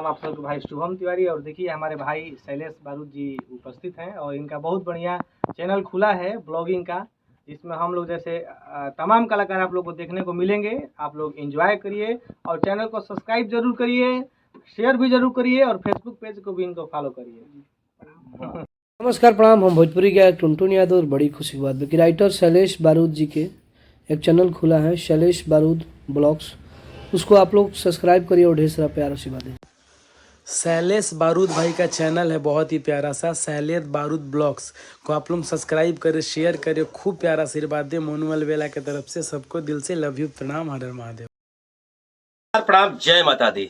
हम आप सबके भाई शुभम तिवारी और देखिए हमारे भाई शैलेश बारूद जी उपस्थित हैं और इनका बहुत बढ़िया चैनल खुला है ब्लॉगिंग का, जिसमें हम लोग जैसे तमाम कलाकार आप लोग को देखने को मिलेंगे। आप लोग एंजॉय करिए और चैनल को सब्सक्राइब जरूर करिए, शेयर भी जरूर करिए और फेसबुक पेज को भी इनको फॉलो करिए। नमस्कार प्रणाम, हम भोजपुरी गायक टुनटुन यादव और बड़ी खुशी की बात है कि राइटर शैलेश बारूद जी के एक चैनल खुला है शैलेश बारूद ब्लॉग्स, उसको आप लोग सब्सक्राइब करिए और ढेर सारा प्यार आशीर्वाद दें। शैलेश बारूद भाई का चैनल है बहुत ही प्यारा सा, शैलेश बारूद ब्लॉग्स को आप लोग सब्सक्राइब करें, शेयर करें, खूब प्यारा आशीर्वाद दें। मोनुअल वेला की तरफ से सबको दिल से लव यू, प्रणाम, हर हर महादेव। प्रणाम, जय माता दी।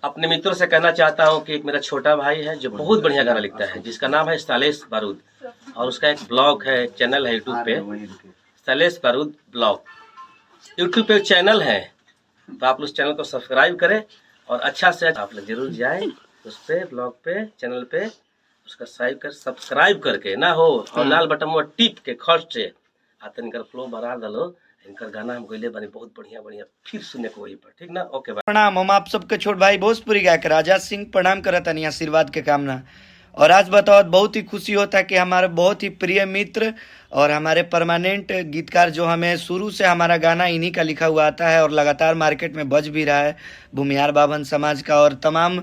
अपने मित्रों से कहना चाहता हूं कि एक मेरा छोटा भाई है जो बहुत बढ़िया गाना लिखता है, जिसका नाम है शैलेश बारूद और उसका एक ब्लॉग है, चैनल है यूट्यूब पे, शैलेश बारूद ब्लॉग यूट्यूब पे चैनल है। तो आप उस चैनल को सब्सक्राइब करें और अच्छा से आप लोग जरूर जाएं उस पे ब्लॉग पे, चैनल पे उसका सब्सक्राइब करके ना हो और लाल बटन में टिप के खर्च से आते इनकर फ्लो बढ़ा दलो। इनकर गाना हम गईले बने बहुत बढ़िया बढ़िया, फिर सुनने को वही पर, ठीक ना? ओके बाय। प्रणाम, हम आप सबके छोट भाई भोजपुरी गायक राजा सिंह प्रणाम करत हनी, आशीर्वाद के कामना। और आज बताओ बहुत ही खुशी होता है कि हमारे बहुत ही प्रिय मित्र और हमारे परमानेंट गीतकार जो हमें शुरू से हमारा गाना इन्हीं का लिखा हुआ आता है और लगातार मार्केट में बज भी रहा है, भूमिहार बाभन समाज का और तमाम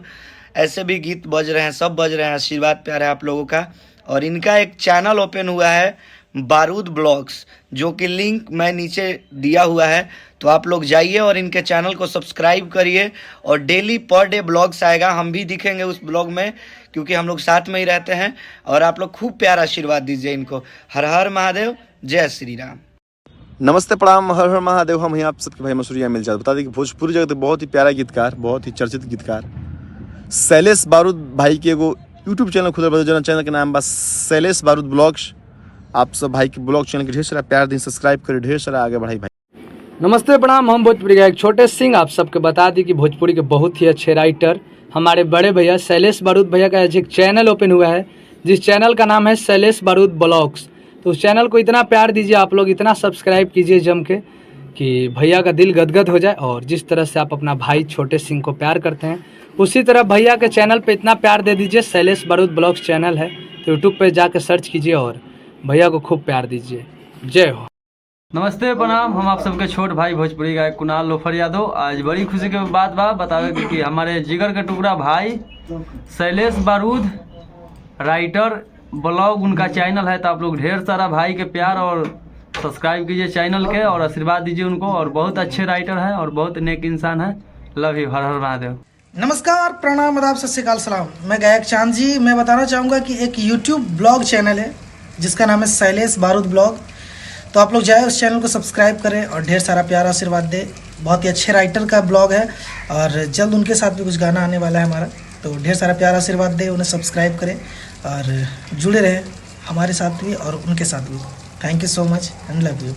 ऐसे भी गीत बज रहे हैं, सब बज रहे हैं। आशीर्वाद प्यार है आप लोगों का। और इनका एक चैनल ओपन हुआ है बारूद ब्लॉग्स, जो कि लिंक मैं नीचे दिया हुआ है, तो आप लोग जाइए और इनके चैनल को सब्सक्राइब करिए और डेली पर डे ब्लॉग्स आएगा। हम भी दिखेंगे उस ब्लॉग में क्योंकि हम लोग साथ में ही रहते हैं। और आप लोग खूब प्यार आशीर्वाद दीजिए इनको। हर हर महादेव, जय श्री राम। नमस्ते प्रणाम, हर हर महादेव। हम यहाँ आप सबके भाई मसूरिया मिल जाते। बता दें कि भोजपुरी जगत बहुत ही प्यारा गीतकार, बहुत ही चर्चित गीतकार शैलेश बारूद भाई के एगो यूट्यूब चैनल खुद जो चैनल के नाम बस शैलेश बारूद ब्लॉग्स। आप सब भाई के ब्लॉग चैनल के ढेर सारा प्यार दें, सब्सक्राइब करें, ढेर सारा आगे बढ़ाई भाई। नमस्ते प्रणाम, हम भोजपुरी गायक छोटे सिंह आप सबके बता दी कि भोजपुरी के बहुत ही अच्छे राइटर हमारे बड़े भैया शैलेश बारूद भैया का एक चैनल ओपन हुआ है, जिस चैनल का नाम है शैलेश बारूद ब्लॉग्स। तो उस चैनल को इतना प्यार दीजिए आप लोग, इतना सब्सक्राइब कीजिए जम के कि भैया का दिल गदगद हो जाए। और जिस तरह से आप अपना भाई छोटे सिंह को प्यार करते हैं, उसी तरह भैया के चैनल पे इतना प्यार दे दीजिए। शैलेश बारूद ब्लॉग्स चैनल है, तो यूट्यूब पे जाकर सर्च कीजिए और भैया को खूब प्यार दीजिए। जय हो। नमस्ते प्रणाम, हम आप सबके छोट भाई भोजपुरी गायक कुणाल लोफर यादव। आज बड़ी खुशी के बात बतावे कि हमारे जिगर के टुकड़ा भाई शैलेश बारूद राइटर ब्लॉग उनका चैनल है, तो आप लोग ढेर सारा भाई के प्यार और सब्सक्राइब कीजिए चैनल के और आशीर्वाद दीजिए उनको। और बहुत अच्छे राइटर हैं और बहुत नेक इंसान है। लव यू, हर हर महादेव। नमस्कार प्रणाम आदाब सत श्री अकाल सलाम। मैं गायक चांद जी। मैं बताना चाहूँगा कि एक यूट्यूब ब्लॉग चैनल है जिसका नाम है शैलेश बारूद ब्लॉग। तो आप लोग जाए उस चैनल को सब्सक्राइब करें और ढेर सारा प्यार आशीर्वाद दें। बहुत ही अच्छे राइटर का ब्लॉग है और जल्द उनके साथ भी कुछ गाना आने वाला है हमारा, तो ढेर सारा प्यार आशीर्वाद दें, उन्हें सब्सक्राइब करें और जुड़े रहें हमारे साथ भी और उनके साथ भी। Thank you so much and love you.